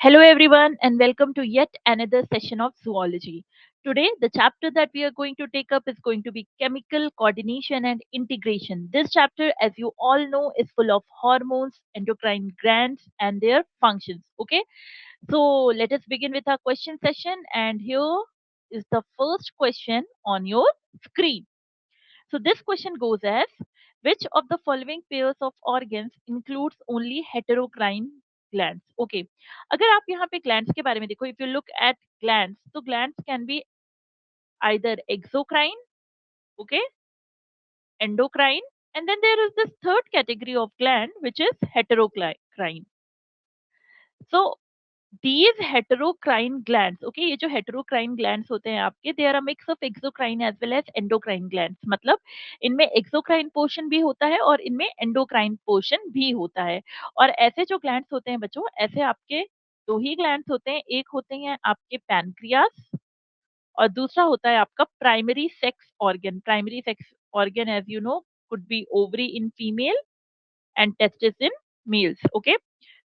Hello, everyone, and welcome to yet another session of zoology. Today, the chapter that we are going to take up is going to be chemical coordination and integration. This chapter, as you all know, is full of hormones, endocrine glands, and their functions. Okay, so let us begin with our question session. And here is the first question on your screen. So this question goes as, which of the following pairs of organs includes only heterocrine glands? Okay, अगर आप यहाँ पे glands के बारे में देखो, if you look at glands, तो glands can be either exocrine, okay, endocrine, and then there is this third category of gland which is heterocrine. So these heterocrine glands, okay, ये जो heterocrine glands होते हैं आपके, they are a mix of exocrine as well as endocrine glands. मतलब इनमें exocrine portion भी होता है और इनमें endocrine portion भी होता है. और ऐसे जो glands होते हैं बच्चों, ऐसे आपके दो ही glands होते हैं. एक होते हैं आपके pancreas और दूसरा होता है आपका primary sex organ. Primary sex organ, as you know, could be ovary in female and testis in males. Okay.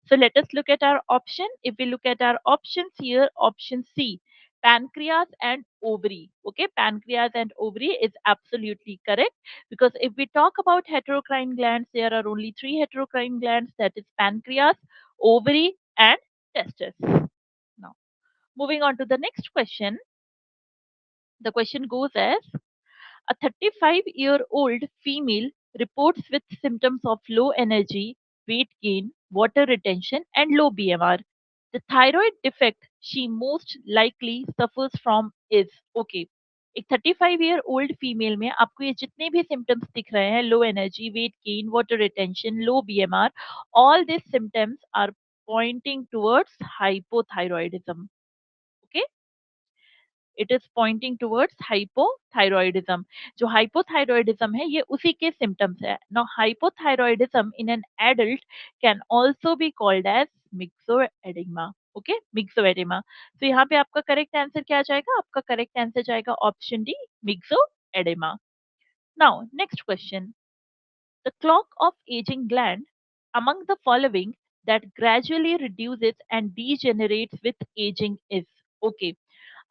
So let us look at our option. If we look at our options here, option C, pancreas and ovary. Okay, pancreas and ovary is absolutely correct, because if we talk about heterocrine glands, there are only three heterocrine glands, that is pancreas, ovary, and testis. Now, moving on to the next question. The question goes as, a 35-year-old female reports with symptoms of low energy, weight gain, water retention, and low BMR. The thyroid defect she most likely suffers from is, okay, एक 35-year-old female में आपको ये जितने भी symptoms दिख रहे हैं, low energy, weight gain, water retention, low BMR, all these symptoms are pointing towards hypothyroidism. Okay, it is pointing towards hypothyroidism. जो हाइपोथायरॉयडिज्म है ये उसी के सिम्टम्स है. Now hypothyroidism in an adult can also be called as myxoedema. Okay, myxoedema. तो यहाँ पे आपका करेक्ट आंसर क्या आ जाएगा? आपका करेक्ट आंसर जाएगा option D, myxoedema. Now next question. The clock of ageing gland among the following that gradually reduces and degenerates with aging is, okay,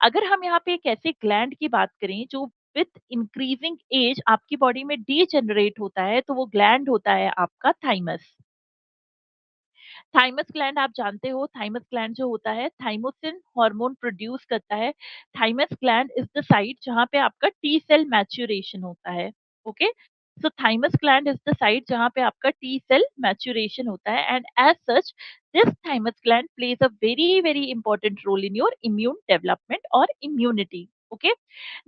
अगर हम यहाँ पे एक ऐसे ग्लैंड की बात करें जो विथ इंक्रीजिंग एज आपकी बॉडी में डीजेनरेट होता है, तो वो ग्लैंड होता है आपका थाइमस. थाइमस ग्लैंड आप जानते हो, थाइमस ग्लैंड जो होता है थाइमोसिन हार्मोन प्रोड्यूस करता है. Thymus gland is the site जहां पे आपका टी सेल मैच्योरेशन होता है. Okay, so thymus gland is the site जहां पे आपका टी सेल मैच्योरेशन होता है, and as such this thymus gland plays a very very important role in your immune development और इम्यूनिटी. ओके,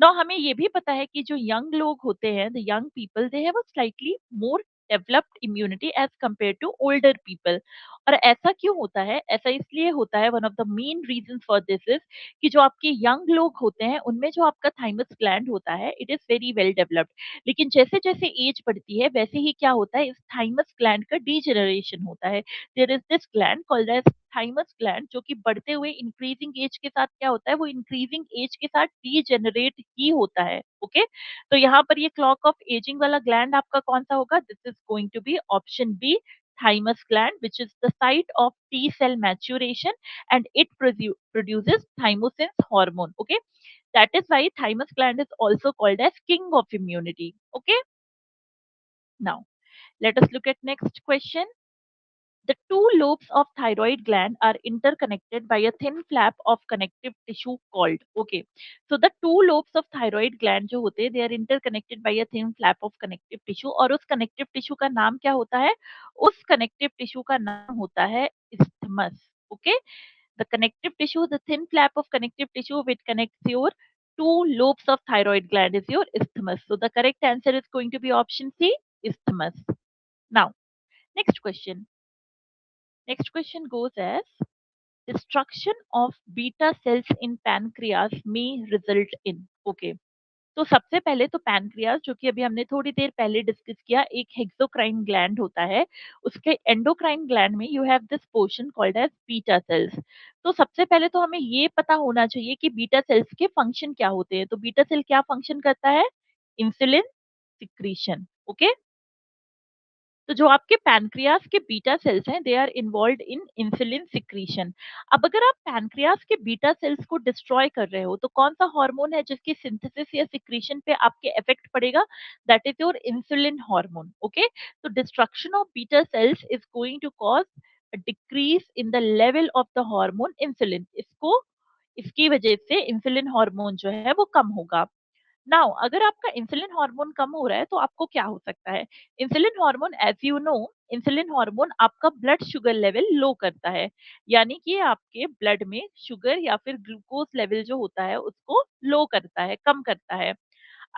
नाउ हमें ये भी पता है कि जो यंग लोग होते हैं, the young people, they have a slightly more developed immunity as compare to older people. और ऐसा क्यों होता है? ऐसा इसलिए होता है, one of the main reason for this is कि जो आपके यंग लोग होते हैं उनमें जो आपका थाइमस ग्लैंड होता है, it is very well developed. लेकिन जैसे जैसे एज बढ़ती है वैसे ही क्या होता है, इस थाइमस ग्लैंड का डीजेनरेशन होता है. There is this gland called as thymus gland, जो कि बढ़ते हुए इंक्रीजिंग एज के साथ क्या होता है, वो इंक्रीजिंग एज के साथ डीजेनरेट ही होता है. ओके, तो यहाँ पर ये क्लॉक ऑफ एजिंग वाला ग्लैंड आपका कौन सा होगा? This is going to be option b, thymus gland, which is the site of T cell maturation, and it produces thymosin hormone. Okay, that is why thymus gland is also called as king of immunity. Okay, now let us look at next question. The two lobes of thyroid gland are interconnected by a thin flap of connective tissue called. Okay, so the two lobes of thyroid gland जो होते हैं, they are interconnected by a thin flap of connective tissue. और उस connective tissue का नाम क्या होता है? उस connective tissue का नाम होता है isthmus. Okay, the connective tissue, the thin flap of connective tissue which connects your two lobes of thyroid gland is your isthmus. So the correct answer is going to be option C, isthmus. Now, next question. Next question goes as, destruction of beta cells in pancreas may result in. Okay, तो सबसे पहले तो pancreas, जो कि अभी हमने थोड़ी देर पहले डिस्कस किया, एक हेक्सोक्राइन ग्लैंड होता है. उसके एंडोक्राइन ग्लैंड में you have this portion called as beta cells. तो सबसे पहले तो हमें ये पता होना चाहिए कि बीटा सेल्स के फंक्शन क्या होते हैं. तो बीटा सेल क्या फंक्शन करता है? Insulin secretion. ओके, तो जो आपके पैनक्रियास के बीटा सेल्स हैं, they are involved in insulin secretion. अब अगर आप पैनक्रियास के बीटा सेल्स को डिस्ट्रॉय कर रहे हो, तो कौन सा हार्मोन है जिसकी सिंथेसिस या सिक्रीशन पे आपके इफेक्ट पड़ेगा? That is your insulin hormone. Okay, तो destruction of beta cells is going to cause a decrease in the level of the hormone insulin। इसको इसकी वजह से इंसुलिन हार्मोन जो है वो कम होगा। नाउ अगर आपका इंसुलिन हार्मोन कम हो रहा है तो आपको क्या हो सकता है? Insulin hormone, as you know, insulin hormone आपका ब्लड शुगर लेवल लो करता है, यानी कि आपके ब्लड में शुगर या फिर ग्लूकोज लेवल जो होता है उसको लो करता है, कम करता है।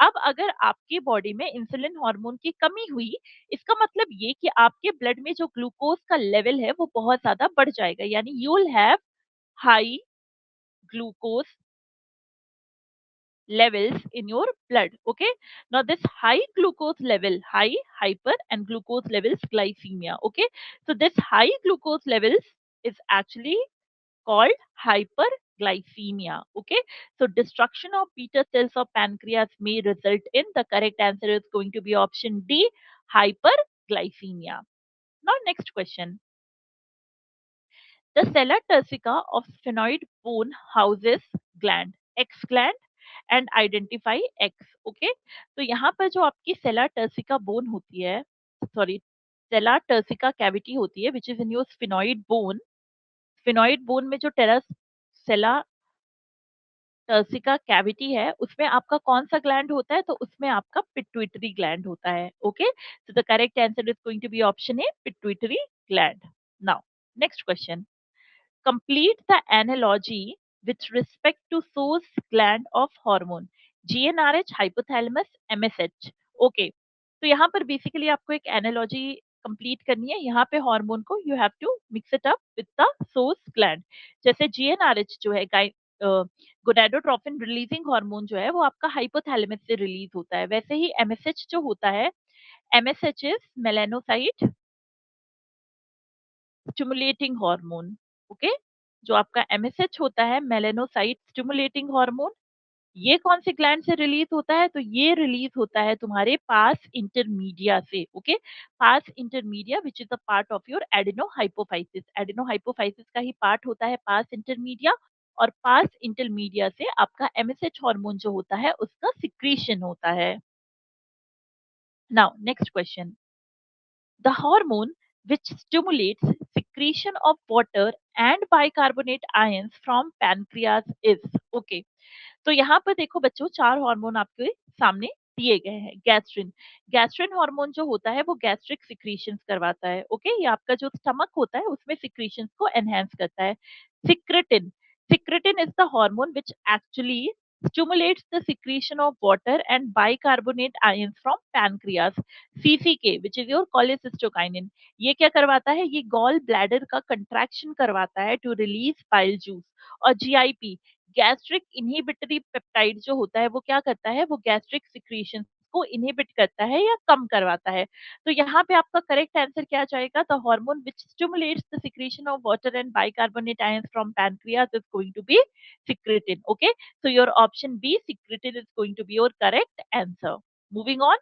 अब अगर आपकी बॉडी में इंसुलिन हार्मोन की कमी हुई, इसका मतलब ये कि आपके ब्लड में जो ग्लूकोज का लेवल है वो बहुत ज्यादा बढ़ जाएगा, यानी you will have high glucose levels in your blood. Okay, now this high glucose level, high, hyper and glucose levels glycemia. Okay, so this high glucose levels is actually called hyperglycemia. Okay, so destruction of beta cells of pancreas may result in, the correct answer is going to be option D, hyperglycemia. Now next question. The sella turcica of sphenoid bone houses gland, X gland, and identify X. Okay, तो यहाँ पर जो आपकी सेला turcica bone होती है, sorry, सेला turcica cavity होती है, which is in your sphenoid bone. Sphenoid bone में जो टेरस सेला टर्सिका कैविटी है, उसमें आपका कौन सा ग्लैंड होता है? तो उसमें आपका पिट्यूटरी ग्लैंड होता है। Okay, so the correct answer is going to be option A, pituitary gland. Now next question. Complete the analogy with respect to source gland of hormone, GnRH, hypothalamus, MSH. Okay, तो यहाँ पर basically आपको एक analogy complete करनी है। यहाँ पे hormone को you have to mix it up with the source gland. जैसे जीएनआरएच जो है, गोनाडोट्रोपिन रिलीजिंग हार्मोन जो है वो आपका हाइपोथैलेमस से रिलीज होता है, वैसे ही एमएसएच जो होता है, MSH is melanocyte stimulating hormone. Okay, जो आपका एमएसएच होता है, मेलानोसाइट स्टिमुलेटिंग हार्मोन, ये कौन से ग्लैंड से रिलीज होता है? तो ये रिलीज होता है तुम्हारे पास इंटरमीडिया से। Okay, pars intermedia which is a part of your adenohypophysis. Adenohypophysis का ही पार्ट होता है पास इंटरमीडिया, और पास इंटरमीडिया से आपका एमएसएच हार्मोन जो होता है उसका सिक्रीशन होता है। Now next question. The hormone which stimulates secretion of water and bicarbonate ions from pancreas is, okay, तो यहाँ पर देखो बच्चों, चार हार्मोन आपके सामने दिए गए हैं। गैस्ट्रिन, गैस्ट्रिन हार्मोन जो होता है वो गैस्ट्रिक सिक्रीशंस करवाता है। ओके, ये आपका जो स्टमक होता है उसमें सिक्रीशंस को एनहेंस करता है। Secretin, secretin is the hormone which actually stimulates the secretion of water and bicarbonate ions from pancreas। CCK which is your cholecystokinin, ये क्या करवाता है? ये गॉल ब्लैडर का कंट्रैक्शन करवाता है टू रिलीज बाइल जूस। और GIP, गैस्ट्रिक इनहिबिटरी पेप्टाइड जो होता है वो क्या करता है? वो गैस्ट्रिक सिक्रीशन को इनहिबिट करता है या कम करवाता है। तो यहाँ पे आपका करेक्ट आंसर क्या जाएगा? The hormone which stimulates the secretion of water and bicarbonate ions from pancreas is going to be secretin. Okay, so your option B, secretin, is going to be your correct answer. Moving on.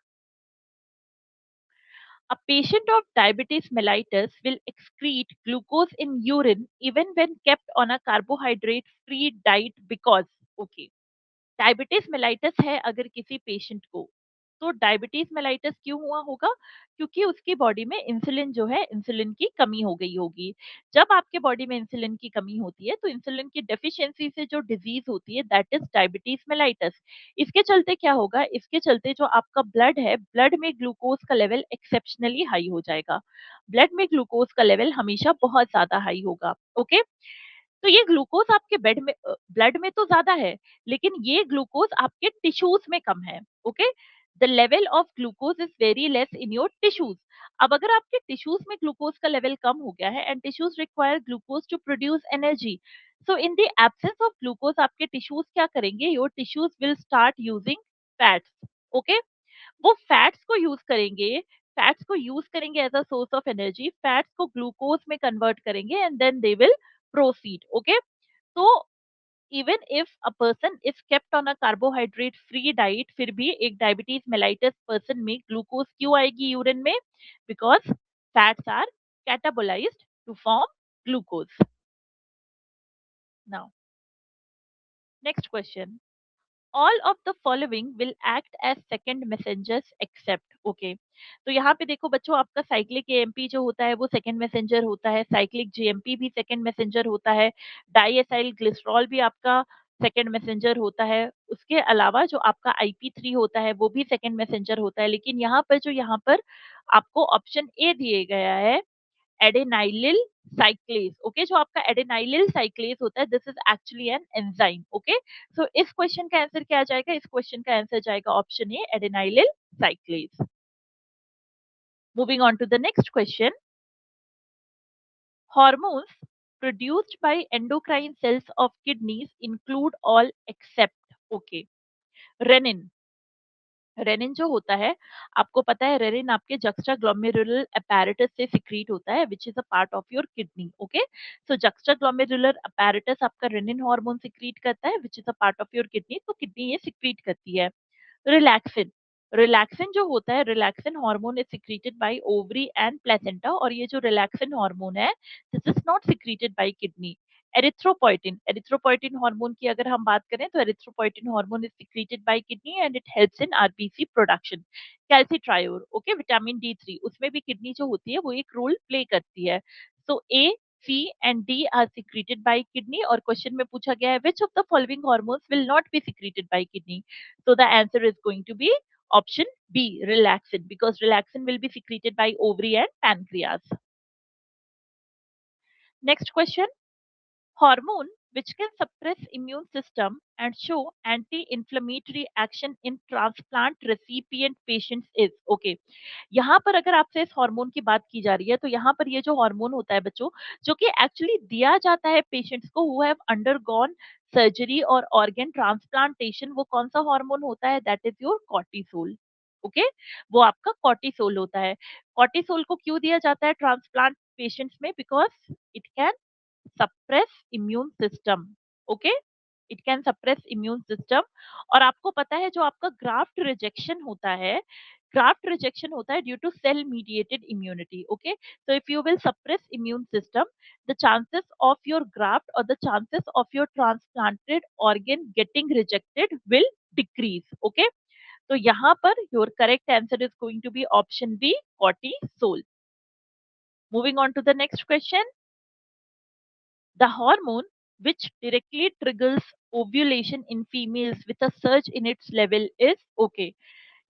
A patient of diabetes mellitus will excrete glucose in urine even when kept on a carbohydrate free diet because, okay, diabetes mellitus है अगर किसी patient को, तो diabetes mellitus क्यों हुआ होगा? क्योंकि उसकी बॉडी में इंसुलिन जो है, इंसुलिन की कमी हो गई होगी। जब आपके बॉडी में इंसुलिन की कमी होती है तो इंसुलिन की डेफिशिएंसी से जो डिजीज होती है दैट इज डायबिटीज मेलाइटस। इसके चलते क्या होगा? इसके चलते जो आपका ब्लड है, ब्लड में ग्लूकोज का लेवल एक्सेप्शनली हाई हो जाएगा। ब्लड में ग्लूकोज का लेवल हमेशा बहुत ज्यादा हाई होगा। ओके, तो ये ग्लूकोज आपके ब्लड में तो ज्यादा है, लेकिन ये ग्लूकोज आपके टिश्यूज में कम है। Okay, the level of glucose is very less in your tissues. अब अगर आपके टिश्यूज में ग्लूकोज का लेवल कम हो गया है, and tissues require glucose to produce energy, so in the absence of glucose आपके टिश्यूज क्या करेंगे? Your tissues will start using fats. Okay, वो फैट्स को यूज करेंगे, फैट्स को यूज करेंगे as a source of energy, fats को glucose में कन्वर्ट करेंगे and then they will proceed. Okay, तो even if a person is kept on a carbohydrate free diet, फिर भी एक डायबिटीज मेलाइटस पर्सन में ग्लूकोज क्यों आएगी यूरिन में? Because fats are catabolised to form glucose. Now next question. All of the following will act as second messengers except. Okay, तो यहाँ पे देखो बच्चों, आपका साइक्लिक एएमपी जो होता है वो सेकेंड मैसेंजर होता है, साइक्लिक जीएमपी भी सेकेंड मैसेंजर होता है, डाईएसाइल ग्लिसरॉल भी आपका सेकेंड मैसेंजर होता है, उसके अलावा जो आपका आईपी3 होता है वो भी सेकेंड मैसेंजर होता है. लेकिन यहाँ पर आपको ऑप्शन ए दिए गया है, एडेनाइलिल साइक्लेज. ओके, जो आपका एडेनाइलिल साइक्लेज होता है, this is actually an enzyme. Okay, so इस क्वेश्चन का आंसर क्या जाएगा? इस क्वेश्चन का आंसर जाएगा option A, adenylyl cyclase. Moving on to the next question. Hormones produced by endocrine cells of kidneys include all except, okay, renin. Renin जो होता है, आपको पता है रेनिन आपके जक्स्टा ग्लोमेरुलर अपैरेटस से सिक्रीट होता है, which is a part of your kidney. Okay, so juxtaglomerular apparatus आपका रेनिन हार्मोन सिक्रीट करता है, which is a part of your kidney. तो किडनी ये सिक्रीट करती है. रिलैक्सिन. रिलैक्सिन जो होता है, relaxin hormone is secreted by ovary and placenta, और ये जो रिलैक्सिन हार्मोन है, this is not secreted by kidney. Erythropoietin. Erythropoietin hormone की अगर हम बात करें तो erythropoietin hormone is secreted by kidney and it helps in RBC production. Calcitriol, okay, vitamin D three, उसमें भी किडनी जो होती है वो एक रोल प्ले करती है. So A, C and D are secreted by kidney. और क्वेश्चन में पूछा गया है which of the following hormones will not be secreted by kidney. So the answer is going to be option B, relaxin, because relaxin will be secreted by ovary and pancreas. Next question. Hormone which can suppress immune system and show anti-inflammatory action in transplant recipient patients is, okay. यहाँ पर अगर आपसे इस hormone की बात की जा रही है, तो यहाँ पर ये जो हार्मोन होता है बच्चों, जो कि एक्चुअली दिया जाता है पेशेंट्स को हु हैव अंडरगॉन सर्जरी और ऑर्गन ट्रांसप्लांटेशन, वो कौन सा हार्मोन होता है? That is your cortisol. Okay, वो आपका कॉर्टिसोल होता है. कॉर्टिसोल को क्यों दिया जाता है ट्रांसप्लांट पेशेंट्स में? Because it can suppress immune system. Okay, it can suppress immune system. और आपको पता है जो आपका ग्राफ्ट रिजेक्शन होता है, ग्राफ्ट रिजेक्शन होता है due to cell mediated immunity. Okay, so if you will suppress immune system, the chances of your graft or the chances of your transplanted organ getting rejected will decrease. Okay, तो यहाँ पर your correct answer is going to be option B, cortisol. Moving on to the next question. The hormone which directly triggers ovulation in females with a surge in its level is, okay.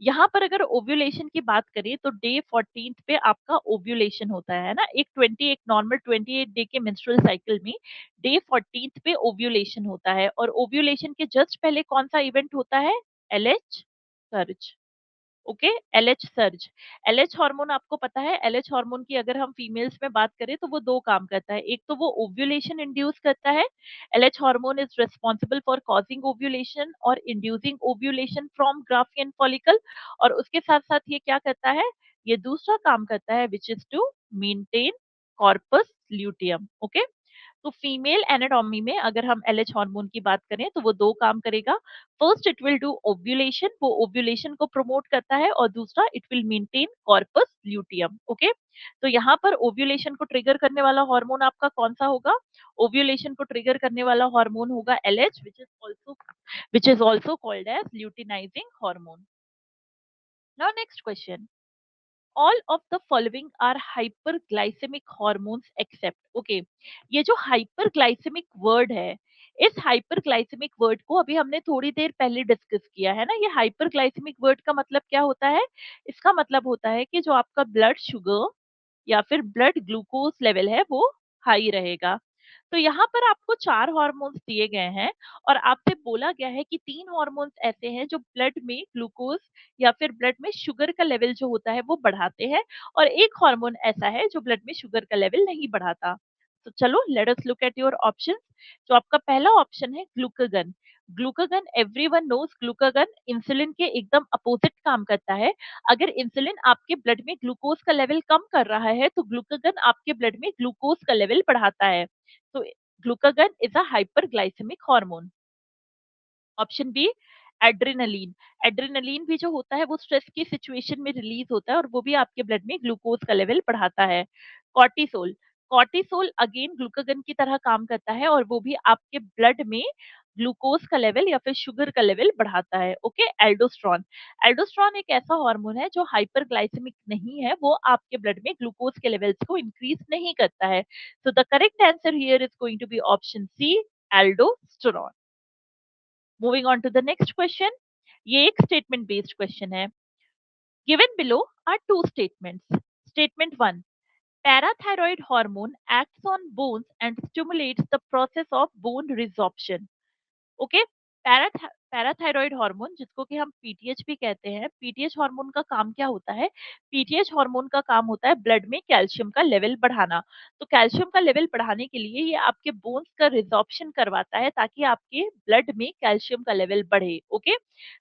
यहाँ पर अगर ovulation की बात करें तो day 14 पे आपका ovulation होता है ना, एक नॉर्मल 28 डे के मेंस्ट्रुअल साइकिल में डे 14 पे ओव्यूलेशन होता है. और ओव्यूलेशन के जस्ट पहले कौन सा इवेंट होता है? LH surge. Okay, LH surge. LH hormone आपको पता है, एलएच हार्मोन की अगर हम फीमेल्स में बात करें तो वो दो काम करता है. एक तो वो ओव्यूलेशन इंड्यूस करता है, LH hormone is responsible for causing ovulation और inducing ovulation from Graafian follicle. और उसके साथ साथ ये क्या करता है? ये दूसरा काम करता है which is to maintain corpus luteum. Okay, तो फीमेल एनाटॉमी में अगर हम एलएच हार्मोन की बात करें तो वो दो काम करेगा. First it will do ovulation, वो ओव्यूलेशन को प्रमोट करता है, और दूसरा it will maintain corpus luteum. Okay, तो यहाँ पर ओव्यूलेशन को ट्रिगर करने वाला हार्मोन आपका कौन सा होगा? ओव्यूलेशन को ट्रिगर करने वाला हार्मोन होगा LH, which is also called as luteinizing hormone. Now next question. All of the following are hyperglycemic hormones except, okay, ये जो hyperglycemic word है, इस hyperglycemic word को अभी हमने थोड़ी देर पहले डिस्कस किया है ना. ये hyperglycemic word का मतलब क्या होता है? इसका मतलब होता है कि जो आपका ब्लड शुगर या फिर ब्लड ग्लूकोज लेवल है वो हाई रहेगा. तो यहाँ पर आपको चार हार्मोन्स दिए गए हैं, और आपसे बोला गया है कि तीन हार्मोन्स ऐसे हैं जो ब्लड में ग्लूकोज या फिर ब्लड में शुगर का लेवल जो होता है वो बढ़ाते हैं, और एक हार्मोन ऐसा है जो ब्लड में शुगर का लेवल नहीं बढ़ाता. तो चलो let us look at your options. जो आपका पहला ऑप्शन है glucagon. Glucagon everyone knows, glucagon insulin के एकदम अपोजिट काम करता है. अगर इंसुलिन आपके ब्लड में ग्लूकोज का लेवल कम कर रहा है तो ग्लूकागन आपके ब्लड में ग्लूकोज का लेवल बढ़ाता है. तो Glucagon is a hyperglycemic hormone. Option B adrenaline. Adrenaline भी जो होता है वो स्ट्रेस की सिचुएशन में रिलीज होता है और वो भी आपके ब्लड में ग्लूकोज का लेवल बढ़ाता है। कॉर्टिसोल। कॉर्टिसोल अगेन ग्लूकागन की तरह काम करता है और वो भी आपके ब्लड में ग्लूकोज का लेवल या फिर शुगर का लेवल बढ़ाता है। Okay, aldosterone. एल्डोस्ट्रॉन एक ऐसा हार्मोन है जो हाइपरग्लाइसेमिक नहीं है, वो आपके ब्लड में ग्लूकोज के लेवल्स को इंक्रीज नहीं करता है। So the correct answer here is going to be option C, aldosterone. Moving on to the next question. ये एक स्टेटमेंट बेस्ड क्वेश्चन है। Given below are two statements. Statement one, parathyroid hormone acts on bones and stimulates the process of bone resorption. Okay, parathyroid hormone जिसको कि हम PTH भी कहते हैं, PTH hormone का काम क्या होता है? पीटीएच हार्मोन का काम होता है ब्लड में कैल्शियम का लेवल बढ़ाना। तो कैल्शियम का लेवल बढ़ाने के लिए ये आपके बोन्स का रिजॉर्प्शन करवाता है ताकि आपके ब्लड में कैल्शियम का लेवल बढ़े। ओके,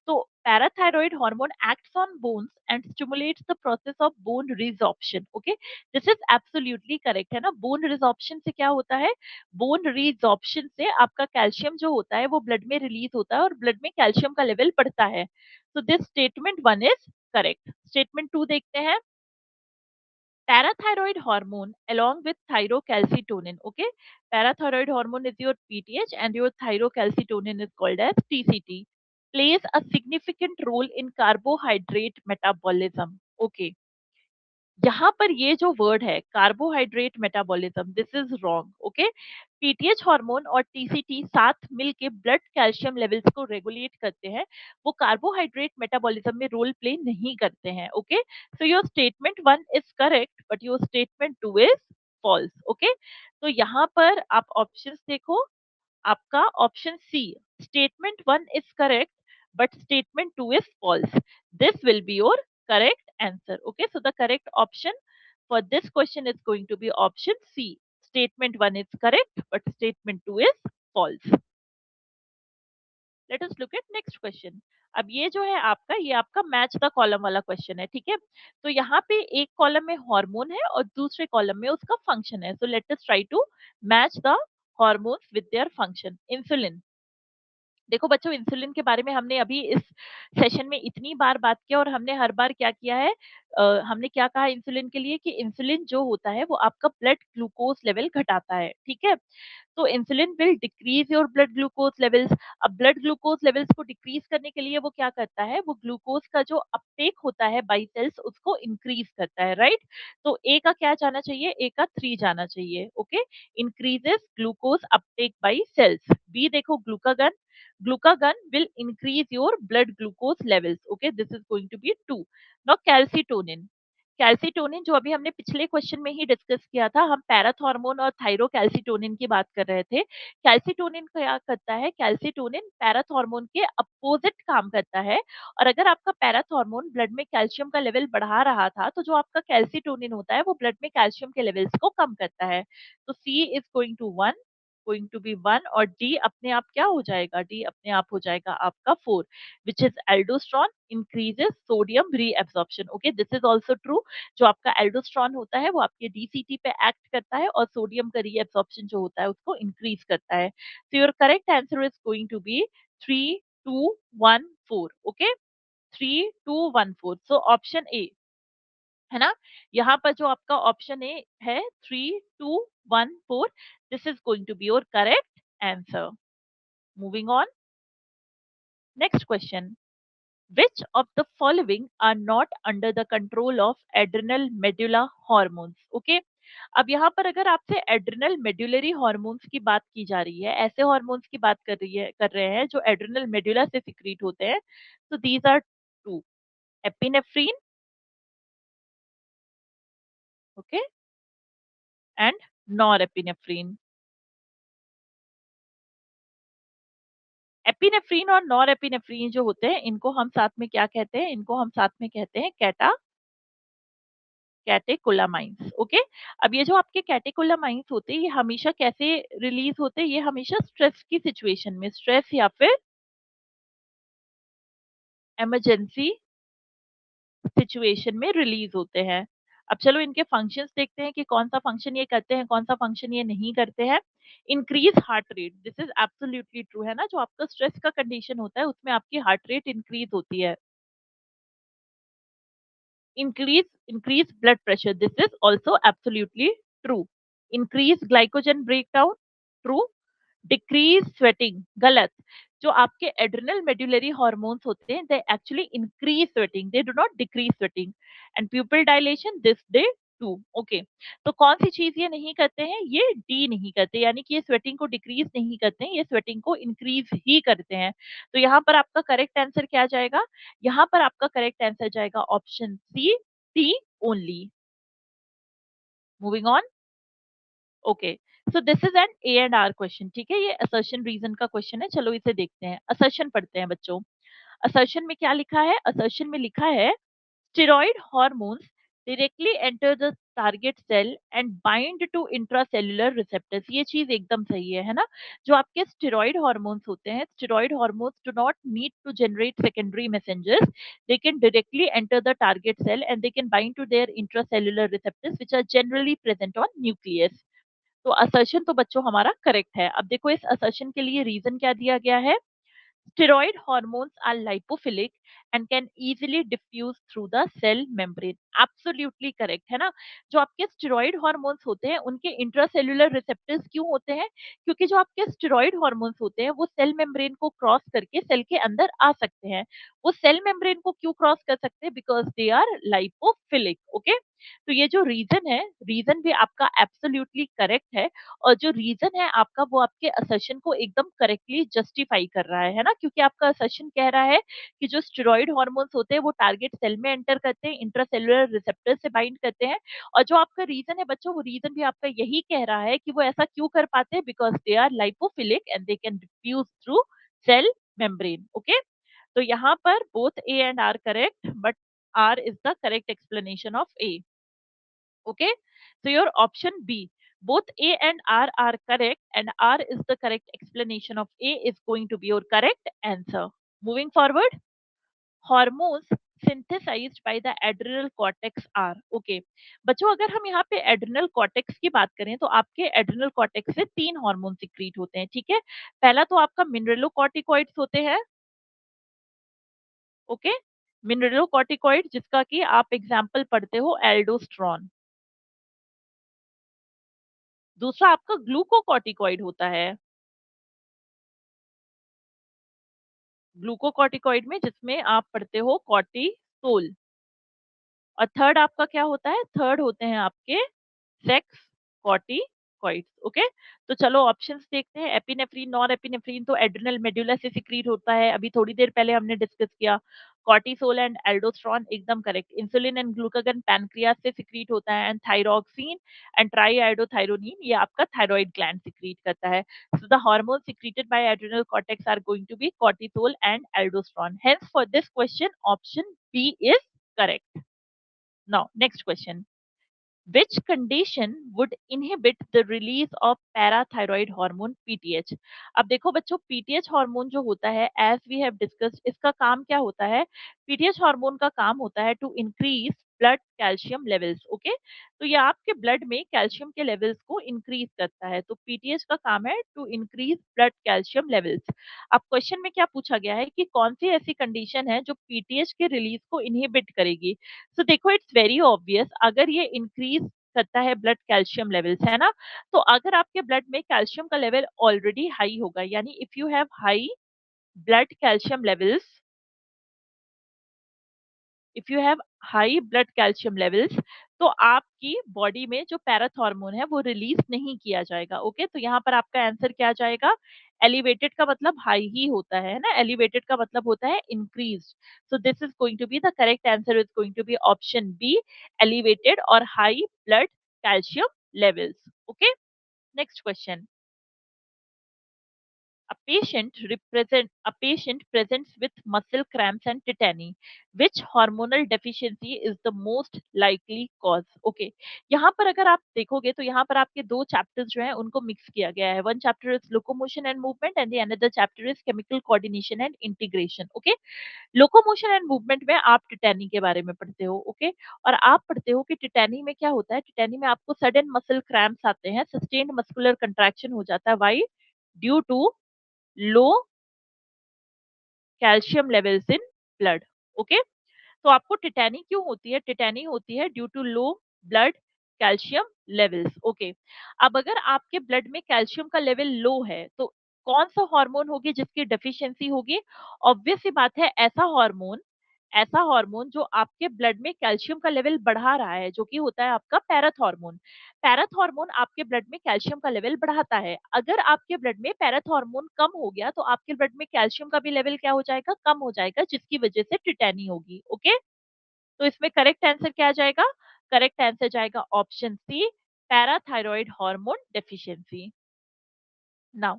तो parathyroid hormone acts on bones and stimulates the process of bone resorption. Okay, this is absolutely correct है ना। बोन रिजॉर्प्शन से क्या होता है? बोन रीजॉर्प्शन से आपका कैल्शियम जो होता है वो ब्लड में रिलीज होता है और ब्लड में कैल्शियम का लेवल बढ़ता है। तो this statement one is correct. Statement two देखते हैं। parathyroid hormone along with thyrocalcitonin, okay, parathyroid hormone is your pth and your thyrocalcitonin is called as tct, plays a significant role in carbohydrate metabolism. Okay, यहाँ पर ये जो word है carbohydrate metabolism, this is wrong. Okay, PTH hormone और TCT साथ मिलके blood calcium levels को regulate करते हैं, वो कार्बोहाइड्रेट मेटाबॉलिज्म में रोल प्ले नहीं करते हैं। Okay, so your statement one is correct but your statement two is false. Okay, तो यहाँ पर आप ऑप्शंस देखो। आपका option C, statement one is correct but statement two is false, this will be your correct answer. Okay, so the correct option for this question is going to be option C. Statement 1 is correct, but statement 2 is false. Let us look at next question. अब ये जो है आपका, ये आपका match the column वाला question है, ठीक है। तो यहाँ पे एक कॉलम में हार्मोन है और दूसरे कॉलम में उसका फंक्शन है। So let us try to match the hormones with their function. Insulin. देखो बच्चों, इंसुलिन के बारे में हमने अभी इस सेशन में इतनी बार बात किया और हमने हर बार क्या किया है, हमने क्या कहा इंसुलिन के लिए कि इंसुलिन जो होता है वो आपका ब्लड ग्लूकोज लेवल घटाता है, ठीक है। तो insulin will decrease your blood glucose levels. अब ब्लड ग्लूकोज लेवल्स को डिक्रीज करने के लिए वो क्या करता है, वो ग्लूकोज का जो अपटेक होता है बाई सेल्स उसको इंक्रीज करता है, राइट। तो ए का क्या जाना चाहिए? ए का 3 जाना चाहिए। Okay, increases glucose uptake by cells. B देखो, glucagon. Glucagon will increase your blood glucose levels. Okay, this is going to be 2. Now calcitonin. Calcitonin जो अभी हमने पिछले क्वेश्चन में ही डिस्कस किया था, हम पैराथॉर्मोन और थायरोकैल्सिटोनिन की बात कर रहे थे। कैल्सिटोनिन क्या करता है? कैल्सिटोनिन पैराथॉर्मोन के अपोजिट काम करता है। और अगर आपका पैराथॉर्मोन ब्लड में कैल्शियम का लेवल बढ़ा रहा था, तो जो आपका कैल्सिटोनिन होता है वो ब्लड में कैल्शियम के लेवल्स को कम करता है। तो C is going to be one और डी अपने आप क्या हो जाएगा? डी अपने आप हो जाएगा आपका 4, which is aldosterone increases sodium reabsorption. Okay, this is also true. जो आपका एल्डोस्ट्रॉन होता है वो आपके डीसीटी पे एक्ट करता है और सोडियम का रीएब्सॉर्प्शन जो होता है उसको इंक्रीज करता है। So your correct answer is going to be 3 2 1 4। Okay, 3 2 1 4। So option A है ना। यहाँ पर जो आपका ऑप्शन ए है 3 2 1 4, this is going to be your correct answer. Moving on, next question. Which of the following are not under the control of adrenal medulla hormones? Okay, अब यहाँ पर अगर आपसे एड्रिनल मेड्युलरी हॉर्मोन्स की बात की जा रही है, ऐसे हॉर्मोन्स की बात कर रहे हैं जो एड्रिनल मेड्युला से सिक्रीट होते हैं, तो these are two, epinephrine, okay, and norepinephrine. Epinephrine और नॉरएपिनेफ्रीन जो होते हैं इनको हम साथ में क्या कहते हैं? इनको हम साथ में कहते हैं कैटेकोलामाइंस। ओके, अब ये जो आपके कैटेकोलामाइंस होते हैं ये हमेशा कैसे रिलीज होते हैं? ये हमेशा स्ट्रेस की सिचुएशन में, स्ट्रेस या फिर इमरजेंसी सिचुएशन में रिलीज होते हैं। अब चलो इनके फंक्शंस देखते हैं कि कौन सा फंक्शन ये करते हैं, कौन सा फंक्शन ये नहीं करते हैं। Increase heart rate, this is absolutely true, है ना? जो आपका स्ट्रेस का कंडीशन होता है उसमें आपकी हार्ट रेट इंक्रीज होती है। Increase blood pressure, this is also absolutely true. Increase glycogen breakdown, true. Decrease sweating, गलत। जो आपके एड्रिनल मेडुलरी हॉर्मोन्स होते हैं they actually increase sweating, they do not decrease sweating. And pupil dilation, this they too. Okay, तो कौन सी चीज ये नहीं करते हैं? ये डी नहीं करते, यानी कि ये स्वेटिंग को डिक्रीज नहीं करते हैं, ये स्वेटिंग को इंक्रीज ही करते हैं। तो यहाँ पर आपका करेक्ट आंसर क्या जाएगा? यहाँ पर आपका करेक्ट आंसर जाएगा option C, D only. Moving on. Okay, so this is an A and R question, ठीक है? ये असर्शन रीजन का क्वेश्चन है। चलो इसे देखते हैं, असर्शन पढ़ते हैं बच्चों। असर्शन में क्या लिखा है? असर्शन में लिखा है steroid hormones directly enter the target cell and bind to intracellular receptors। ये चीज एकदम सही है ना? जो आपके स्टेरॉइड हार्मोन्स होते हैं, steroid hormones do not need to generate secondary messengers, they can directly enter the target cell and they can bind to their intracellular receptors which are generally present on nucleus। तो assertion तो बच्चों हमारा correct है। अब देखो इस assertion के लिए रीजन क्या दिया गया है? Steroid hormones are lipophilic and can easily diffuse through the cell membrane। Absolutely correct, है ना? जो आपके स्टेरॉइड हार्मोन्स होते हैं उनके इंट्रासेल्युलर रिसेप्टर्स क्यों होते हैं? क्योंकि जो आपके स्टेरॉइड हार्मोन्स होते हैं वो सेल मेम्ब्रेन को क्रॉस करके सेल के अंदर आ सकते हैं। वो सेल मेम्ब्रेन को क्यों क्रॉस कर सकते हैं? Because they are lipophilic. Okay, तो ये जो रीजन है, रीजन भी आपका एब्सोल्युटली करेक्ट है। और जो रीजन है आपका वो आपके असर्शन को एकदम करेक्टली जस्टिफाई कर रहा है ना? क्योंकि आपका असर्शन कह रहा है कि जो स्टेरॉइड हार्मोन्स होते हैं वो टारगेट सेल में एंटर करते हैं, इंट्रासेल्युलर रिसेप्टर से बाइंड करते हैं। और जो आपका रीजन है बच्चों, वो रीजन भी आपका यही कह रहा है कि वो ऐसा क्यों कर पाते हैं? Because they are lipophilic and they can diffuse through cell membrane. Okay, तो यहाँ पर both A and R correct, but R is the correct explanation of A. Okay, so your option B, both A and R are correct, and R is the correct explanation of A is going to be your correct answer. Moving forward, hormones synthesized by the adrenal cortex are okay। बच्चों अगर हम यहाँ पे adrenal cortex की बात करें तो आपके एड्रिनल कॉर्टेक्स से तीन हार्मोन सिक्रीट होते हैं, ठीक है? पहला तो आपका मिनरलोकॉर्टिकॉइड्स होते हैं। ओके, मिनरलोकॉर्टिकॉइड जिसका कि आप एग्जाम्पल पढ़ते हो एल्डोस्ट्रॉन। दूसरा आपका ग्लूकोकॉर्टिकॉइड होता है, ग्लूकोकॉर्टिकॉइड में जिसमें आप पढ़ते हो कॉर्टिसोल। और थर्ड आपका क्या होता है? थर्ड होते हैं आपके सेक्स कॉर्टिकॉइड्स। ओके, तो चलो ऑप्शंस देखते हैं। एपिनेफ्रीन, नॉर एपिनेफ्रीन तो एड्रिनल मेडुला से सिक्रीट होता है, अभी थोड़ी देर पहले हमने डिस्कस किया। कॉर्टिसोल एंड एल्डोस्ट्रॉन एकदम correct. Insulin and glucagon pancreas से सिक्रीट होता है। एंड थायरॉक्सिन एंड ट्राईआयोडोथायरोनिन ये आपका थायराइड ग्लैंड सिक्रीट करता है। So the hormone secreted by adrenal cortex are going to be cortisol and aldosterone. Hence for this question option B is correct. Now next question, which condition would inhibit the release of parathyroid hormone PTH। अब देखो बच्चों, PTH hormone जो होता है as we have discussed, इसका काम क्या होता है? PTH हार्मोन का काम होता है to increase blood calcium levels. Okay, तो ये आपके ब्लड में कैल्शियम के लेवल्स को इंक्रीज करता है। तो PTH का काम है to increase blood calcium levels. अब क्वेश्चन में क्या पूछा गया है कि कौन सी ऐसी कंडीशन है जो PTH के रिलीज को इनहिबिट करेगी? तो देखो इट्स वेरी ऑब्वियस, अगर ये इंक्रीज करता है ब्लड कैल्शियम लेवल्स, है ना? तो अगर आपके ब्लड में कैल्शियम का लेवल ऑलरेडी हाई होगा, यानी if you have high blood calcium levels, if you have high blood calcium levels, तो आपकी बॉडी में जो पैराथॉर्मोन है वो रिलीज नहीं किया जाएगा। ओके, तो यहाँ पर आपका आंसर क्या जाएगा? एलिवेटेड का मतलब हाई ही होता है ना? एलिवेटेड का मतलब होता है increase. So this is going to be the correct answer, is going to be option B, elevated और high blood calcium levels. Okay, next question. अब patient presents with muscle cramps and tetany. Which hormonal deficiency is the most likely cause? Okay, यहाँ पर अगर आप देखोगे तो यहाँ पर आपके दो चैप्टर्स जो हैं उनको मिक्स किया गया है. One chapter is locomotion and movement and the another chapter is chemical coordination and integration. Okay, locomotion and movement में आप टिटैनी के बारे में पढ़ते हो. ओके, और आप पढ़ते हो कि टिटैनी में क्या होता है. टिटैनी में आपको सडन मसल क्रैम्प्स आते हैं, सस्टेन्ड मस्कुलर कंट्रैक्शन हो जाता है. Why? Due to low calcium levels in blood. Okay, तो आपको टिटैनी क्यों होती है? टिटैनी होती है due to low blood calcium levels. Okay, अब अगर आपके ब्लड में कैल्शियम का लेवल लो है तो कौन सा हार्मोन होगी जिसकी डेफिशिएंसी होगी? ऑब्वियस सी बात है, ऐसा हार्मोन जो आपके ब्लड में कैल्शियम का लेवल बढ़ा रहा है, जो कि होता है आपका पैराथॉर्मोन. पैराथॉर्मोन आपके ब्लड में कैल्शियम का लेवल बढ़ाता है. अगर आपके ब्लड में पैराथॉर्मोन कम हो गया तो आपके ब्लड में कैल्शियम का भी लेवल क्या हो जाएगा? कम हो जाएगा, जिसकी वजह से टिटैनी होगी. ओके, तो इसमें करेक्ट आंसर क्या जाएगा? करेक्ट आंसर जाएगा option C, parathyroid hormone deficiency. Now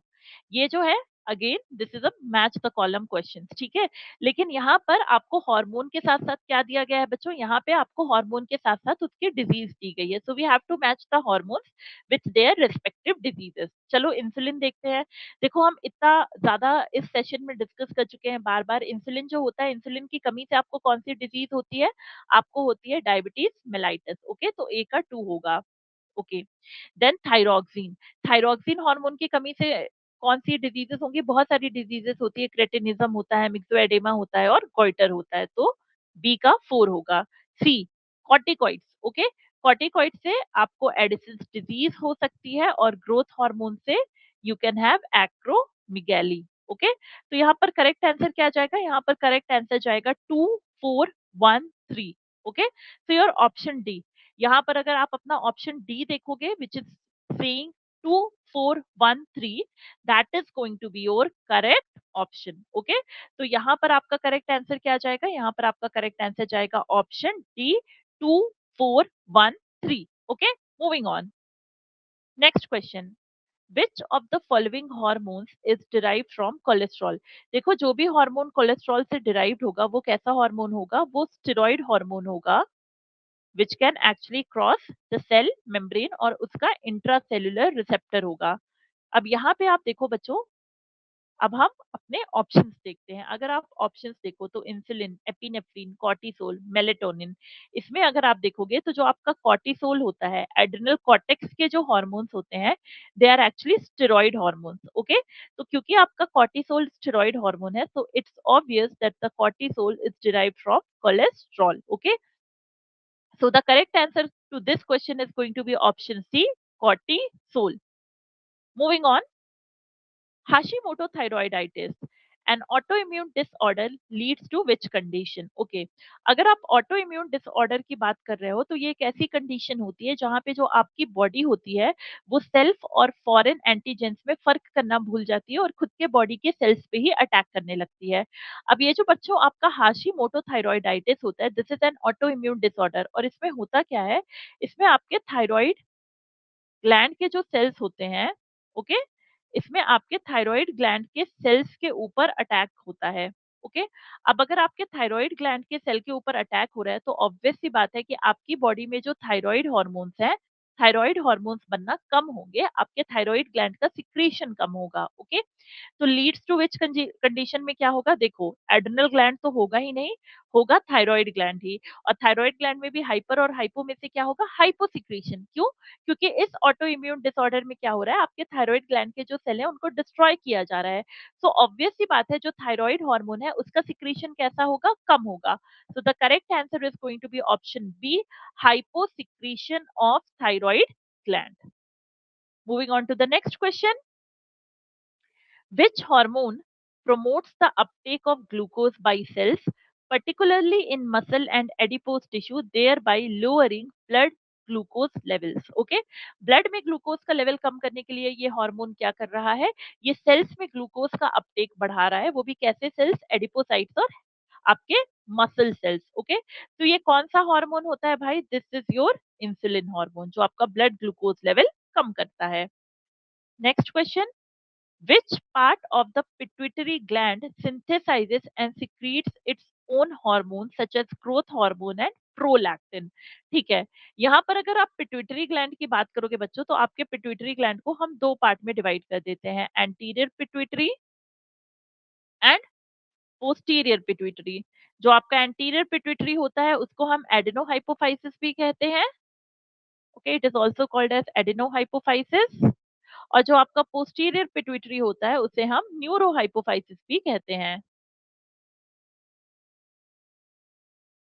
ये जो है, again this is a match the column question. ठीक है, लेकिन यहाँ पर आपको हार्मोन के साथ साथ क्या दिया गया है बच्चों? यहाँ पे आपको हार्मोन के साथ साथ उसकी डिजीज दी गई है. So we have to match the hormones with their respective diseases. चलो इंसुलिन देखते हैं. देखो, हम इतना ज्यादा इस सेशन में डिस्कस कर चुके हैं बार बार. इंसुलिन जो होता है, इंसुलिन की कमी से आपको कौन सी डिजीज होती है? आपको होती है डायबिटीज मेलाइटिस. ओके, तो ए का 2 होगा. Okay, then thyroxine. Thyroxine hormone की कमी से कौन सी डिजीजेस होंगी? बहुत सारी डिजीजेस होती है. क्रेटिनिज्म होता है, मिक्सोएडेमा होता है और गॉइटर होता है. तो बी का 4 होगा. सी, कॉर्टिकॉइड्स. ओके, कॉर्टिकॉइड से आपको एडिसन्स डिजीज हो सकती है और ग्रोथ हार्मोन से यू कैन हैव एक्रोमिगैली. ओके, तो यहाँ पर करेक्ट आंसर क्या जाएगा? यहाँ पर करेक्ट आंसर जाएगा 2, 4, 1, 3. ओके, तो योर ऑप्शन डी. यहाँ पर अगर आप अपना ऑप्शन डी देखोगे, which is saying 2, 4, 1, 3, that is going to be your correct option. Okay, तो यहाँ पर आपका करेक्ट आंसर क्या जाएगा? यहाँ पर आपका करेक्ट आंसर जाएगा option D, 2, 4, 1, 3. Okay, moving on. Next question. Which of the following hormones is derived from cholesterol? देखो, जो भी हार्मोन कोलेस्ट्रॉल से डिराइव्ड होगा वो कैसा हार्मोन होगा? वो स्टेरॉइड हार्मोन होगा, which can actually cross the cell membrane और उसका इंट्रासेल्युलर रिसेप्टर होगा. अब यहाँ पे आप देखो बच्चों, अब हम अपने ऑप्शंस देखते हैं. अगर आप ऑप्शंस देखो तो इंसुलिन, एपिनेफ्रिन, कॉर्टिसोल, मेलेटोनिन. इसमें अगर आप देखोगे तो जो आपका कॉर्टिसोल होता है, एड्रिनल कॉर्टेक्स के जो हार्मोन्स होते हैं, they are actually steroid hormones. Okay, तो क्योंकि आपका कॉर्टिसोल स्टेरॉइड हार्मोन है, तो it's obvious that the cortisol is derived from cholesterol. Okay, so the correct answer to this question is going to be option C, cortisol. Moving on, Hashimoto thyroiditis, an autoimmune disorder leads to which condition? Okay, अगर आप autoimmune disorder की बात कर रहे हो तो ये एक ऐसी कंडीशन होती है जहाँ पे जो आपकी बॉडी होती है वो सेल्फ और फॉरेन एंटीजेंस में फर्क करना भूल जाती है और खुद के बॉडी के सेल्स पे ही अटैक करने लगती है. अब ये जो बच्चों आपका हाशीमोटो थायराइडाइटिस होता है, this is N auto immune disorder. और इसमें होता क्या है? इसमें आपके थायराइड ग्लैंड के जो सेल्स होते हैं, ओके, इसमें आपके थायराइड ग्लैंड के सेल्स के ऊपर अटैक होता है. ओके, अब अगर आपके थायराइड ग्लैंड के सेल के ऊपर अटैक हो रहा है तो ऑब्वियस सी बात है कि आपकी बॉडी में जो थायराइड हार्मोन्स हैं, थायराइड हार्मोन्स बनना कम होंगे, आपके थायराइड ग्लैंड का सिक्रीशन कम होगा. ओके, तो लीड्स टू विच कंडीशन में क्या होगा? देखो, एड्रिनल ग्लैंड तो होगा ही नहीं, होगा थायराइड ग्लैंड ही. और थायराइड ग्लैंड में भी हाइपर और हाइपो में से क्या होगा? Hypo secretion. क्यों? क्योंकि इस ऑटो इम्यून डिसऑर्डर में क्या हो रहा है? आपके थायराइड ग्लैंड के जो सेल हैं उनको डिस्ट्रॉय किया जा रहा है. सो ऑब्वियस सी बात है, जो थायराइड हार्मोन है उसका सिक्रीशन कैसा होगा? कम होगा. So the correct answer is going to be option B, hypo secretion of thyroid gland. Moving on to the next question. Which hormone promotes the uptake of glucose by cells, particularly in muscle and adipose tissue, thereby lowering blood glucose levels? Okay, blood में glucose का level कम करने के लिए ये hormone क्या कर रहा है? ये सेल्स में ग्लूकोज का अपटेक बढ़ा रहा है. वो भी कैसे सेल्स? एडिपोसाइट्स और आपके मसल सेल्स. ओके, तो ये कौन सा हार्मोन होता है भाई? This is your insulin hormone, जो आपका ब्लड ग्लूकोज लेवल कम करता है. Next question. Which part of the pituitary gland synthesizes and secretes its own hormones such as growth hormone and prolactin? ठीक है, यहाँ पर अगर आप पिट्यूटरी ग्लैंड की बात करोगे बच्चों, तो आपके पिट्यूटरी ग्लैंड को हम दो पार्ट में डिवाइड कर देते हैं, anterior pituitary and posterior pituitary. जो आपका एंटीरियर पिट्यूटरी होता है उसको हम एडेनोहाइपोफाइसिस भी कहते हैं। Okay, it is also called as adenohypophysis. और जो आपका पोस्टीरियर पिट्यूटरी होता है उसे हम न्यूरोहाइपोफाइसिस भी कहते हैं।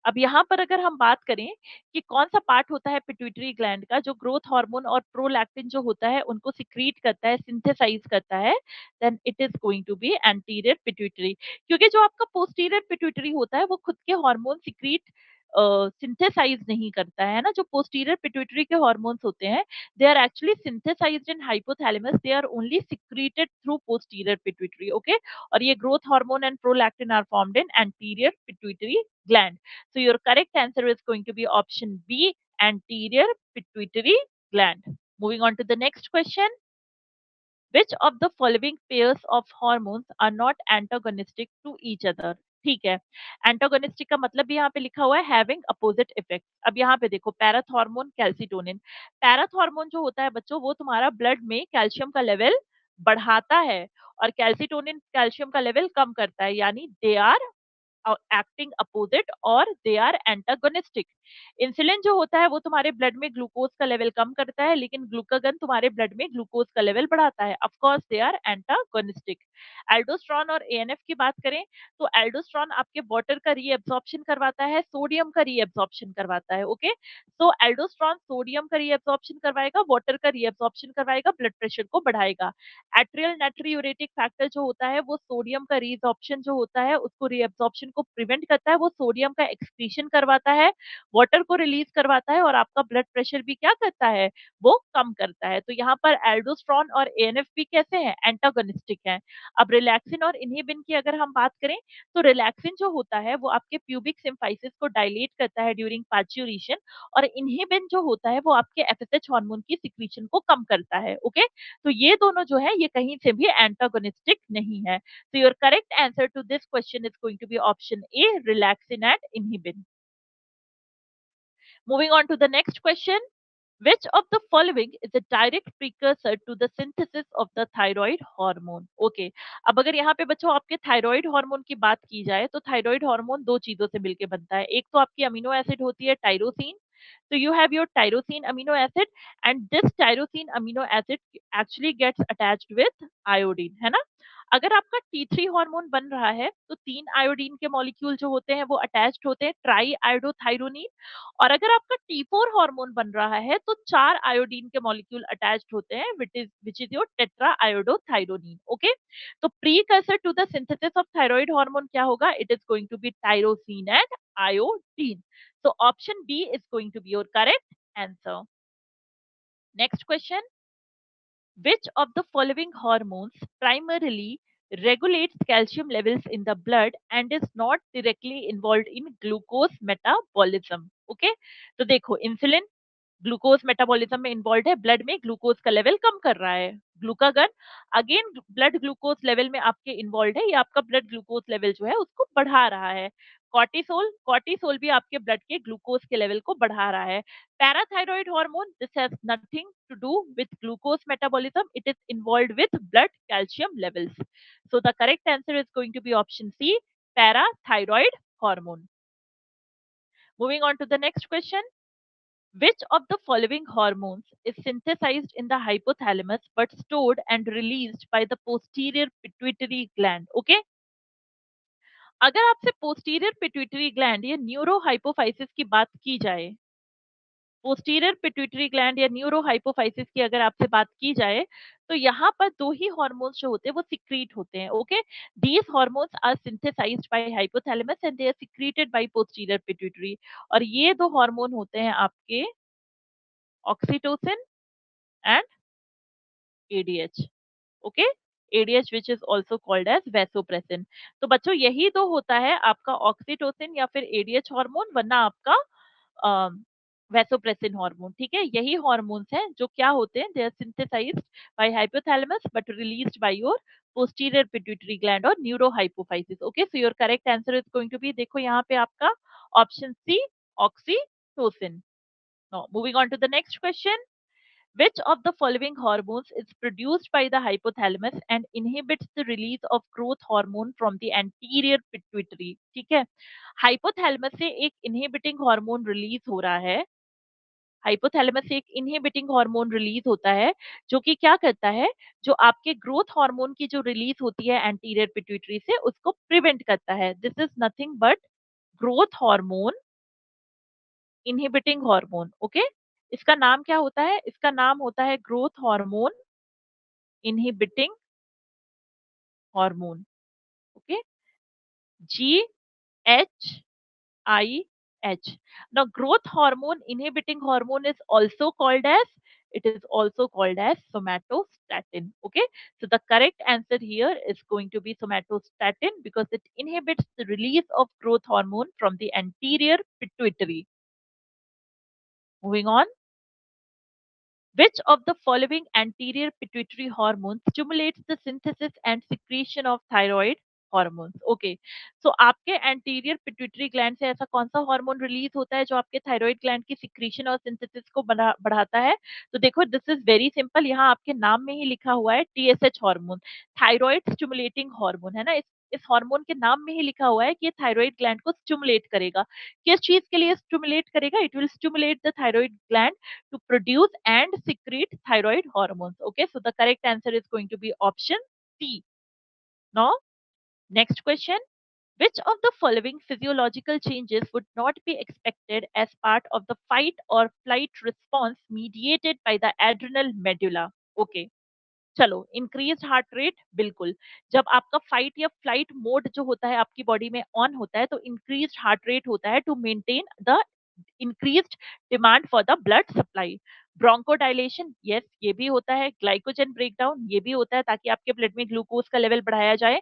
अब यहाँ पर अगर हम बात करें कि कौन सा पार्ट होता है पिट्यूटरी ग्लैंड का जो ग्रोथ हार्मोन और प्रोलैक्टिन जो होता है उनको सिक्रीट करता है, सिंथेसाइज करता है, then it is going to be anterior pituitary. क्योंकि जो आपका पोस्टीरियर पिट्यूटरी होता है वो खुद के हार्मोन सिक्रीट सिंथेसाइज नहीं करता है ना। जो पोस्टीरियर पिट्यूटरी के हार्मोन्स होते हैं, they are actually synthesized in hypothalamus, they are only secreted through posterior pituitary. Okay, और ये growth hormone and prolactin are formed in anterior pituitary gland. So your correct answer is going to be option B, anterior pituitary gland. Moving on to the next question. Which of the following pairs of hormones are not antagonistic to each other? ठीक है, antagonistic का मतलब भी यहाँ पे लिखा हुआ है हैविंग अपोजिट इफेक्ट। अब यहाँ पे देखो, पैराथॉर्मोन, कैल्सिटोनिन। पैराथॉर्मोन जो होता है बच्चों वो तुम्हारा ब्लड में कैल्शियम का लेवल बढ़ाता है, और कैल्सिटोनिन कैल्शियम का लेवल कम करता है, यानी दे आर एक्टिंग अपोजिट और दे आर एंटागोनिस्टिक। इंसुलिन जो होता है वो तुम्हारे ब्लड में ग्लूकोज का लेवल कम करता है, लेकिन ग्लूकागन तुम्हारे ब्लड में ग्लूकोज का लेवल बढ़ाता है। Of course they are antagonistic. Aldosterone और एएनएफ की बात करें तो एल्डोस्ट्रॉन आपके वाटर का रीएब्सॉर्प्शन करवाता है, सोडियम का रीएब्सॉर्प्शन करवाता है। ओके, तो एल्डोस्ट्रॉन सोडियम का रीएब्सॉर्प्शन करवाएगा, वाटर का रीएब्सॉर्प्शन करवाएगा, ब्लड प्रेशर को बढ़ाएगा। एट्रियल नाइट्रियूरेटिक फैक्टर जो होता है वो सोडियम का रीअब्सॉर्प्शन जो होता है उसको रीअब्सॉर्प्शन को प्रिवेंट करता है, वो सोडियम का एक्सक्रीशन करवाता है, वाटर को रिलीज करवाता है, और आपका ब्लड प्रेशर भी क्या करता है, वो कम करता है। तो यहाँ पर एल्डोस्ट्रॉन और एएनएफ भी कैसे हैं, एंटागोनिस्टिक हैं। अब रिलैक्सिन और इनहिबिन की अगर हम बात करें तो रिलैक्सिन जो होता है वो आपके प्यूबिक सिम्फाइसिस को डायलेट करता है ड्यूरिंग पार्च्यूरेशन, और इनहिबिन जो होता है वो आपके एफएसएच हार्मोन की सिक्रीशन को कम करता है। ओके, तो ये दोनों जो है ये कहीं से भी एंटागोनिस्टिक नहीं है। तो your correct answer to this question is going to be option A, relaxin and inhibin. Moving on to the next question. Which of the following is a direct precursor to the synthesis of the thyroid hormone? Okay, अब अगर यहाँ पे बच्चों आपके thyroid hormone की बात की जाए तो थायराइड हार्मोन दो चीजों से मिलकर बनता है। एक तो आपकी अमीनो एसिड होती है tyrosine, so you have your tyrosine amino acid, and this tyrosine amino acid actually gets attached with iodine, है ना। अगर आपका T3 हार्मोन बन रहा है तो तीन आयोडीन के मॉलिक्यूल जो होते हैं वो अटैच्ड होते हैं, ट्राई आयोडोथायरोनिन। और अगर आपका T4 हार्मोन बन रहा है तो चार आयोडीन के मॉलिक्यूल अटैच्ड होते हैं, which is your tetraiodothyronine. Okay, तो precursor to the synthesis of thyroid hormone क्या होगा, it is going to be tyrosine and iodine. So option B is going to be your correct answer. Next question. Which of the following hormones primarily regulates calcium levels in the blood and is not directly involved in glucose metabolism? Okay, तो देखो, insulin glucose metabolism में involve है, blood में glucose का level कम कर रहा है। Glucagon again blood glucose level में आपके इन्वॉल्व है, ये आपका ब्लड ग्लूकोज लेवल जो है उसको बढ़ा रहा है। कॉर्टिसोल, कॉर्टिसोल भी आपके ब्लड के ग्लूकोज के लेवल को बढ़ा रहा है। Parathyroid hormone, this has nothing to do with glucose metabolism, it is involve with blood calcium levels. So the correct answer is going to be option C, parathyroid hormone. Moving on to the next question. Which of the following hormones is synthesized in the hypothalamus but stored and released by the posterior pituitary gland? Okay, अगर आपसे posterior pituitary gland या neurohypophysis की बात की जाए, posterior pituitary gland या neurohypophysis की अगर आपसे बात की जाए तो यहाँ पर दो ही हार्मोन्स जो होते हैं वो सिक्रीट होते हैं। Okay, these hormones are synthesized by hypothalamus and they are secreted by posterior pituitary, और ये दो हार्मोन होते हैं आपके oxytocin and ADH. Okay, ADH which is also called as vasopressin. तो बच्चों यही तो होता है आपका ऑक्सीटोसिन या फिर ADH हार्मोन, वरना आपका वैसोप्रेसिन हार्मोन, ठीक है। यही हार्मोन्स हैं जो क्या होते हैं, they are synthesized by hypothalamus but released by your posterior pituitary gland और neurohypophysis. Okay, so your correct answer is going to be, देखो यहाँ पे आपका option C, oxytocin. Now moving on to the next question, which of the following hormones is produced by the hypothalamus and inhibits the release of growth hormone from the anterior pituitary? ठीक है, hypothalamus से एक inhibiting hormone release हो रहा है, hypothalamus से एक inhibiting hormone release होता है जो कि क्या करता है, जो आपके ग्रोथ हार्मोन की जो रिलीज होती है एंटीरियर पिट्यूटरी से उसको प्रिवेंट करता है। This is nothing but growth hormone inhibiting hormone. Okay, इसका नाम क्या होता है, इसका नाम होता है growth hormone inhibiting hormone. Okay, GHIH। now growth hormone inhibiting hormone is also called as, it is also called as somatostatin. Okay, so the correct answer here is going to be somatostatin because it inhibits the release of growth hormone from the anterior pituitary. Moving on, which of the following anterior pituitary hormone stimulates the synthesis and secretion of thyroid hormones? Okay, so आपके anterior pituitary gland से ऐसा कौन सा hormone release होता है जो आपके thyroid gland की सिक्रीशन और सिंथेसिस को बढ़ाता है? तो देखो दिस इज वेरी सिंपल, यहाँ आपके नाम में ही लिखा हुआ है TSH hormone, thyroid stimulating hormone, है ना। इस हार्मोन के नाम में ही लिखा हुआ है कि ये थायराइड ग्लैंड को स्टिमुलेट करेगा। किस चीज के लिए स्टिमुलेट करेगा? It will stimulate the thyroid gland to produce and secrete thyroid hormones. Okay, so the correct answer is going to be option C. Now, next question. Which of the following physiological changes would not be expected as part of the fight or flight response mediated by the adrenal medulla? Okay, चलो, increase heart rate, बिल्कुल। जब आपका fight या flight mode जो होता है आपकी body में ऑन होता है तो इंक्रीज हार्ट रेट होता है to maintain the increased demand for the blood supply. Bronchodilation, yes ये भी होता है। ग्लाइकोजन ब्रेकडाउन, ये भी होता है ताकि आपके ब्लड में ग्लूकोज का लेवल बढ़ाया जाए।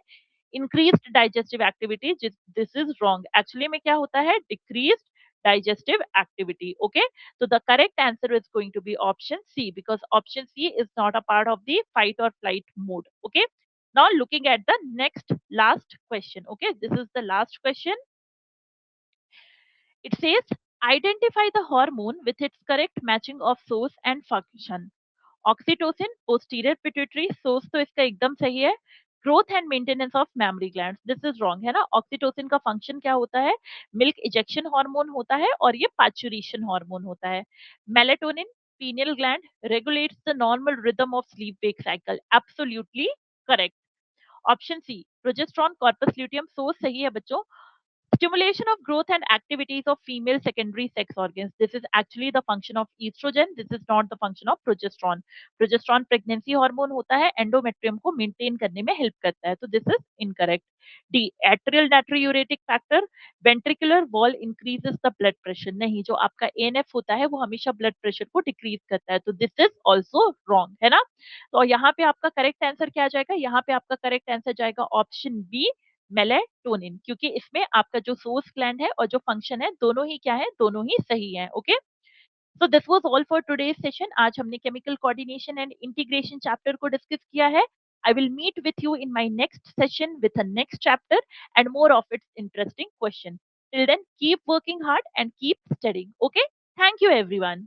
Increased digestive activity, this is wrong, actually में क्या होता है, decreased digestive activity. Okay, so the correct answer is going to be option C because option C is not a part of the fight or flight mode. Okay, now looking at the next last question. Okay, this is the last question. It says identify the hormone with its correct matching of source and function. Oxytocin, posterior pituitary, source तो इसका एकदम सही है। Growth and maintenance of mammary glands, this is wrong, है ना। Oxytocin का function क्या होता है, मिल्क इजेक्शन हार्मोन होता है और ये पाचुरेशन हार्मोन होता है। Melatonin, pineal gland, regulates the normal rhythm of sleep wake cycle, absolutely correct. Option C, progesterone corpus luteum, source सही है बच्चों। Stimulation of growth and activities of female secondary sex organs. This is actually the function of estrogen. This is not the function of progesterone. Progesterone pregnancy hormone होता है, endometrium को maintain करने में help करता है, तो this is incorrect. D. Atrial natriuretic factor. Ventricular wall increases the blood pressure. नहीं, जो आपका ANF होता है वो हमेशा blood pressure को decrease करता है, तो this is also wrong, है ना। तो यहाँ पे आपका correct answer क्या जाएगा, यहाँ पे आपका correct answer जाएगा option B, मेलेटोनिन, क्योंकि इसमें आपका जो सोर्स ग्लैंड है और जो फंक्शन है दोनों ही क्या है, दोनों ही सही है। Okay, so this was all for today's session. आज हमने chemical coordination and integration chapter को डिस्कस किया है। I will meet with you in my next session with a next chapter and more of its interesting question. Till then keep working hard and keep studying. Okay, thank you everyone.